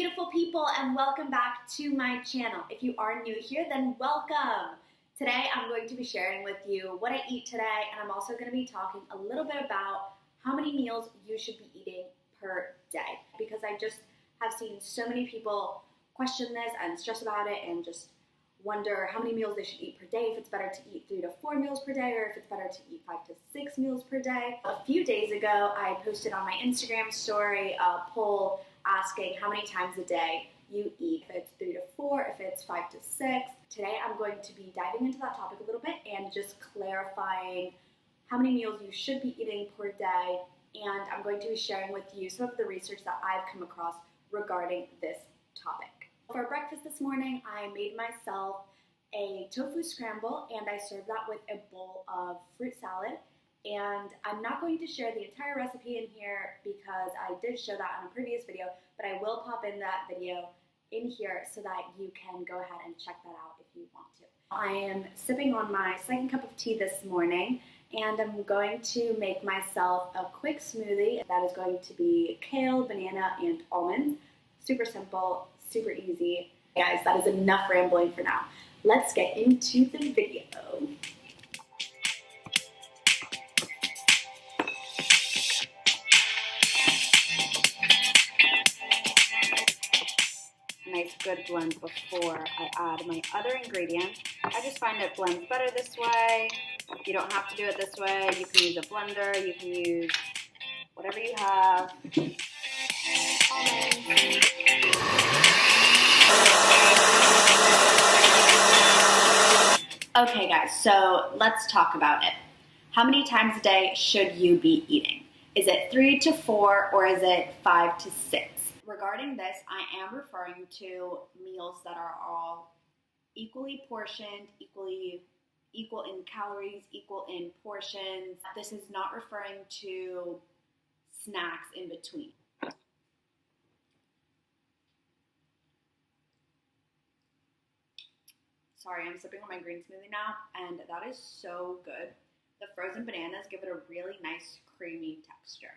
beautiful people, and welcome back to my channel. If you are new here, then welcome. Today I'm going to be sharing with you what I eat today, and I'm also going to be talking a little bit about how many meals you should be eating per day, because I just have seen so many people question this and stress about it and just wonder how many meals they should eat per day, if it's better to eat 3 to 4 meals per day, or if it's better to eat 5 to 6 meals per day. A few days ago, I posted on my Instagram story a poll asking how many times a day you eat, if it's 3 to 4, if it's 5 to 6. Today I'm going to be diving into that topic a little bit and just clarifying how many meals you should be eating per day, and I'm going to be sharing with you some of the research that I've come across regarding this topic. For breakfast this morning, I made myself a tofu scramble, and I served that with a bowl of fruit salad. And I'm not going to share the entire recipe in here because I did show that on a previous video, but I will pop in that video in here so that you can go ahead and check that out if you want to. I am sipping on my second cup of tea this morning, and I'm going to make myself a quick smoothie that is going to be kale, banana, and almonds. Super simple, super easy. Guys, that is enough rambling for now. Let's get into the video. Nice good blend before I add my other ingredients. I just find it blends better this way. You don't have to do it this way. You can use a blender. You can use whatever you have. Okay guys, so let's talk about it. How many times a day should you be eating? Is it 3 to 4 or is it 5 to 6? Regarding this, I am referring to meals that are all equally portioned, equal in calories, equal in portions. This is not referring to snacks in between. Sorry, I'm sipping on my green smoothie now, and that is so good. The frozen bananas give it a really nice creamy texture.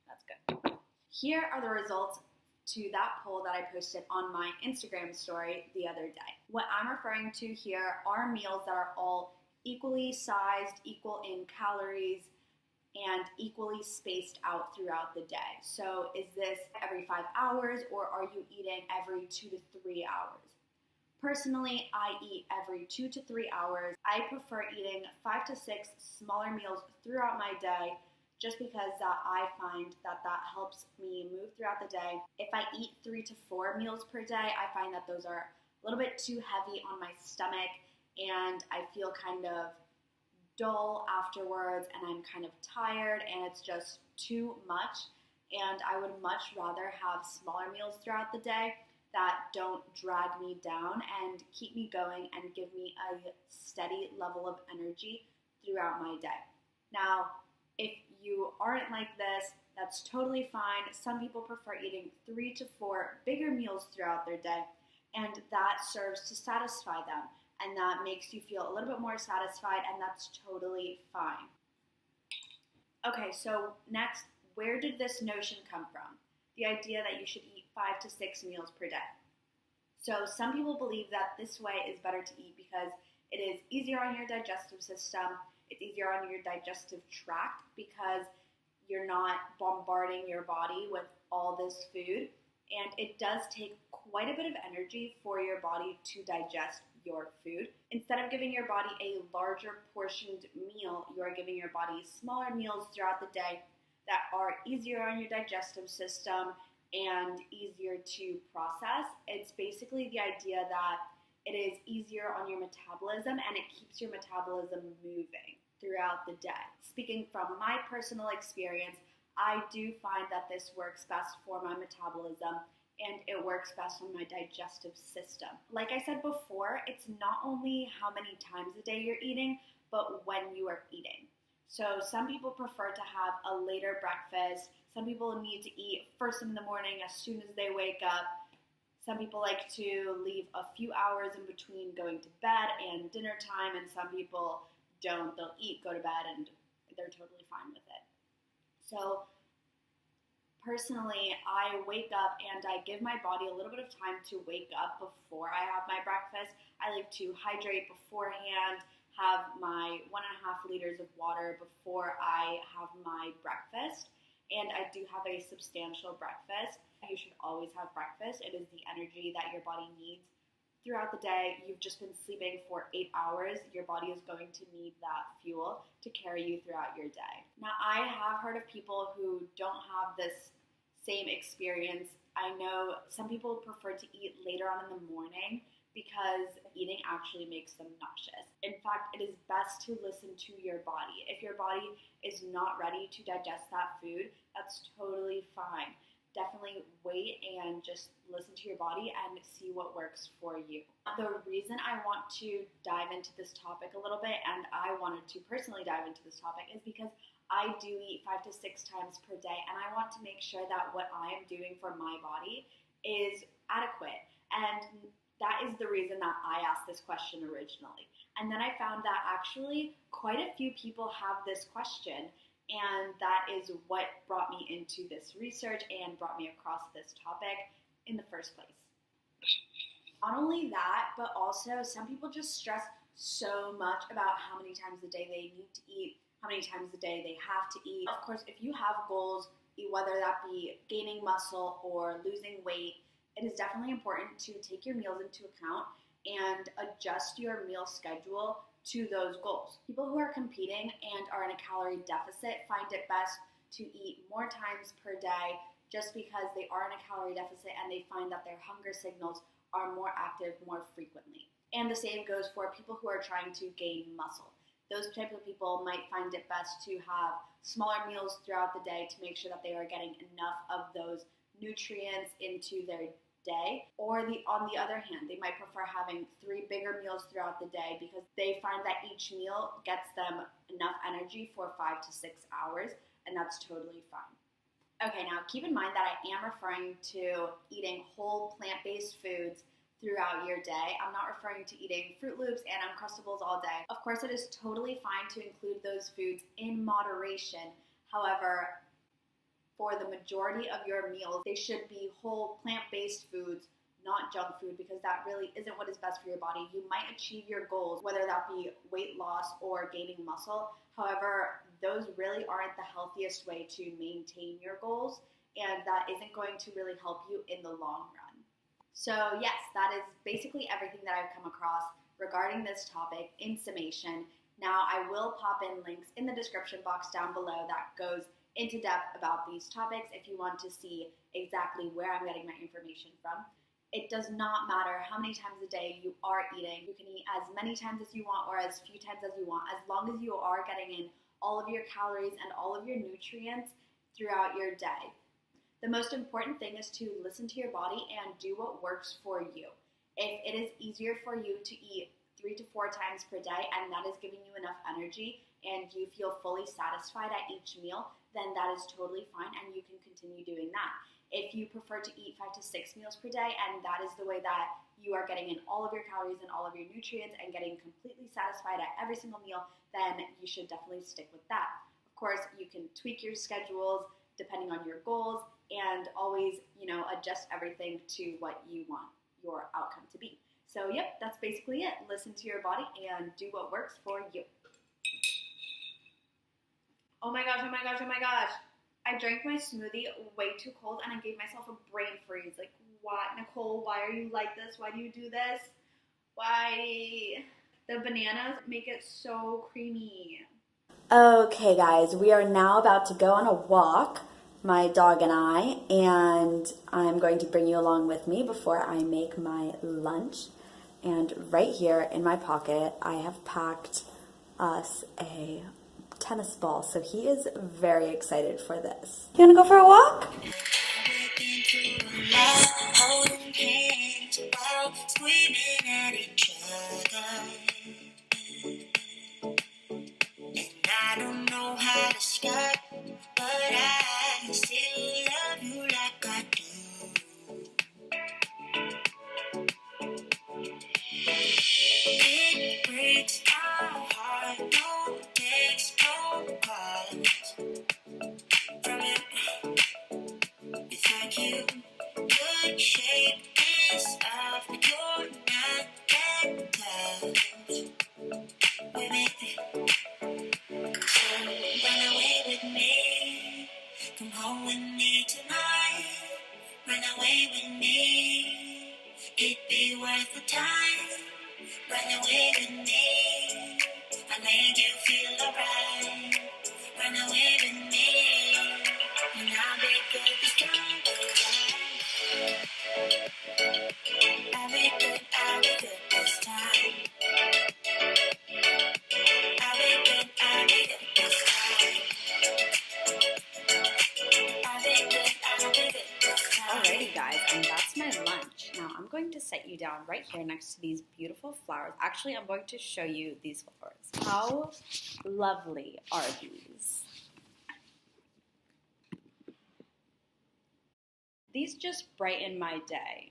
That's good. Here are the results to that poll that I posted on my Instagram story the other day. What I'm referring to here are meals that are all equally sized, equal in calories, and equally spaced out throughout the day. So is this every 5 hours, or are you eating every 2 to 3 hours? Personally, I eat every 2 to 3 hours. I prefer eating 5 to 6 smaller meals throughout my day, just because I find that helps me move throughout the day. If I eat 3 to 4 meals per day, I find that those are a little bit too heavy on my stomach, and I feel kind of dull afterwards, and I'm kind of tired, and it's just too much. And I would much rather have smaller meals throughout the day that don't drag me down and keep me going and give me a steady level of energy throughout my day. Now, if you aren't like this, that's totally fine. Some people prefer eating 3 to 4 bigger meals throughout their day, and that serves to satisfy them, and that makes you feel a little bit more satisfied, and that's totally fine. Okay, so next, where did this notion come from? The idea that you should eat 5 to 6 meals per day. So some people believe that this way is better to eat because it is easier on your digestive system. It's easier on your digestive tract because you're not bombarding your body with all this food. And it does take quite a bit of energy for your body to digest your food. Instead of giving your body a larger portioned meal, you are giving your body smaller meals throughout the day that are easier on your digestive system and easier to process. It's basically the idea that it is easier on your metabolism, and it keeps your metabolism moving throughout the day. Speaking from my personal experience, I do find that this works best for my metabolism, and it works best on my digestive system. Like I said before, it's not only how many times a day you're eating, but when you are eating. So some people prefer to have a later breakfast. Some people need to eat first thing in the morning as soon as they wake up. Some people like to leave a few hours in between going to bed and dinner time, and some people don't. They'll eat, go to bed, and they're totally fine with it. So Personally, I wake up and I give my body a little bit of time to wake up before I have my breakfast. I like to hydrate beforehand, have my 1.5 liters of water before I have my breakfast, and I do have a substantial breakfast. You should always have breakfast. It is the energy that your body needs throughout the day. You've just been sleeping for 8 hours. Your body is going to need that fuel to carry you throughout your day. Now, I have heard of people who don't have this same experience. I know some people prefer to eat later on in the morning because eating actually makes them nauseous. In fact, it is best to listen to your body. If your body is not ready to digest that food, that's totally fine. Definitely wait and just listen to your body and see what works for you. The reason I want to dive into this topic a little bit, and I wanted to personally dive into this topic, is because I do eat 5 to 6 times per day, and I want to make sure that what I am doing for my body is adequate. And that is the reason that I asked this question originally. And then I found that actually quite a few people have this question, and that is what brought me into this research and brought me across this topic in the first place. Not only that, but also some people just stress so much about how many times a day they need to eat, how many times a day they have to eat. Of course, if you have goals, whether that be gaining muscle or losing weight, it is definitely important to take your meals into account and adjust your meal schedule to those goals. People who are competing and are in a calorie deficit find it best to eat more times per day just because they are in a calorie deficit and they find that their hunger signals are more active more frequently. And the same goes for people who are trying to gain muscle. Those type of people might find it best to have smaller meals throughout the day to make sure that they are getting enough of those nutrients into their day. Or on the other hand, they might prefer having 3 bigger meals throughout the day because they find that each meal gets them enough energy for 5 to 6 hours, and that's totally fine. Okay, now keep in mind that I am referring to eating whole plant-based foods throughout your day. I'm not referring to eating Fruit Loops and Uncrustables all day. Of course, it is totally fine to include those foods in moderation. However, for the majority of your meals, they should be whole plant-based foods, not junk food, because that really isn't what is best for your body. You might achieve your goals, whether that be weight loss or gaining muscle. However, those really aren't the healthiest way to maintain your goals, and that isn't going to really help you in the long run. So yes, that is basically everything that I've come across regarding this topic in summation. Now, I will pop in links in the description box down below that goes into depth about these topics if you want to see exactly where I'm getting my information from. It does not matter how many times a day you are eating. You can eat as many times as you want or as few times as you want, as long as you are getting in all of your calories and all of your nutrients throughout your day. The most important thing is to listen to your body and do what works for you. If it is easier for you to eat 3 to 4 times per day and that is giving you enough energy and you feel fully satisfied at each meal, then that is totally fine and you can continue doing that. If you prefer to eat 5 to 6 meals per day and that is the way that you are getting in all of your calories and all of your nutrients and getting completely satisfied at every single meal, then you should definitely stick with that. Of course, you can tweak your schedules depending on your goals and always, adjust everything to what you want your outcome to be. So yep, that's basically it. Listen to your body and do what works for you. Oh my gosh, oh my gosh, oh my gosh. I drank my smoothie way too cold and I gave myself a brain freeze. Like, what, Nicole? Why are you like this? Why do you do this? Why? The bananas make it so creamy. Okay, guys, we are now about to go on a walk, my dog and I'm going to bring you along with me before I make my lunch. And right here in my pocket, I have packed us a tennis ball, so he is very excited for this. You wanna go for a walk? Holding hands while screaming at each other. And I don't know how to start, but I still love you like I do. It breaks my heart, no takes no part from it. away with me. It'd be worth the time. Run away with me. I made you feel alright. Run away with me. And I'll be good this time. I'll be good this time. I'll be good this time. Alrighty guys, and that's my lunch. Now I'm going to set you down right here next to these beautiful flowers. Actually, I'm going to show you these flowers. How lovely are these? These just brighten my day.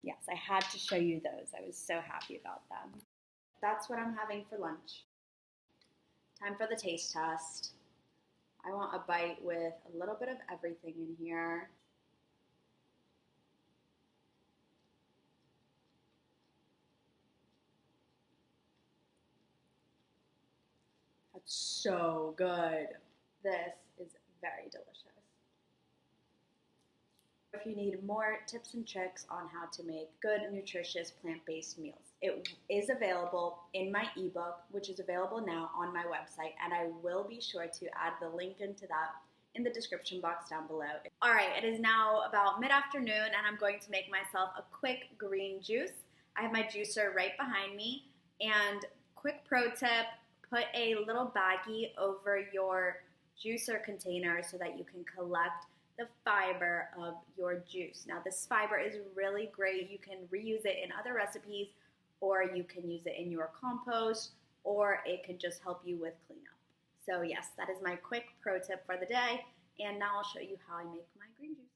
Yes, I had to show you those. I was so happy about them. That's what I'm having for lunch. Time for the taste test. I want a bite with a little bit of everything in here. That's so good. This is very delicious. If you need more tips and tricks on how to make good, nutritious, plant-based meals, it is available in my ebook, which is available now on my website, and I will be sure to add the link into that in the description box down below. All right, it is now about mid-afternoon, and I'm going to make myself a quick green juice. I have my juicer right behind me, and quick pro tip, put a little baggie over your juicer container so that you can collect the fiber of your juice. Now this fiber is really great. You can reuse it in other recipes, or you can use it in your compost, or it can just help you with cleanup. So yes, that is my quick pro tip for the day, and now I'll show you how I make my green juice.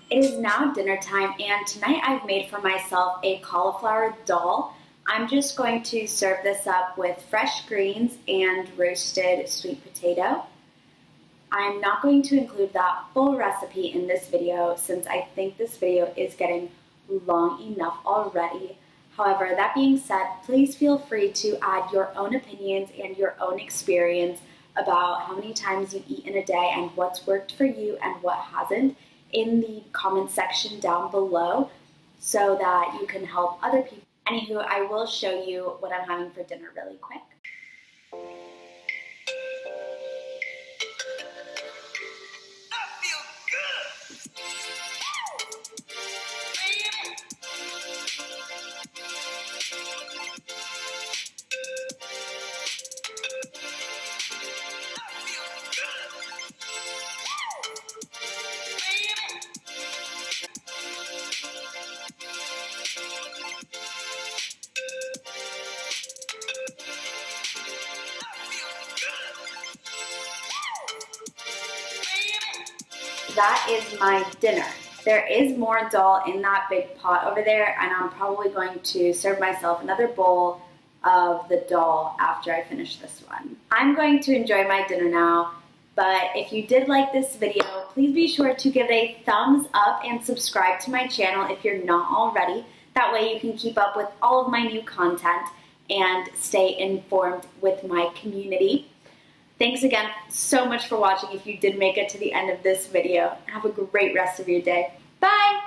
It is now dinner time, and tonight I've made for myself a cauliflower dal. I'm just going to serve this up with fresh greens and roasted sweet potato. I'm not going to include that full recipe in this video since I think this video is getting long enough already. However, that being said, please feel free to add your own opinions and your own experience about how many times you eat in a day and what's worked for you and what hasn't in the comment section down below so that you can help other people. Anywho, I will show you what I'm having for dinner really quick. That is my dinner. There is more dal in that big pot over there, and I'm probably going to serve myself another bowl of the dal after I finish this one. I'm going to enjoy my dinner now, but if you did like this video, please be sure to give it a thumbs up and subscribe to my channel if you're not already. That way you can keep up with all of my new content and stay informed with my community. Thanks again so much for watching if you did make it to the end of this video. Have a great rest of your day. Bye!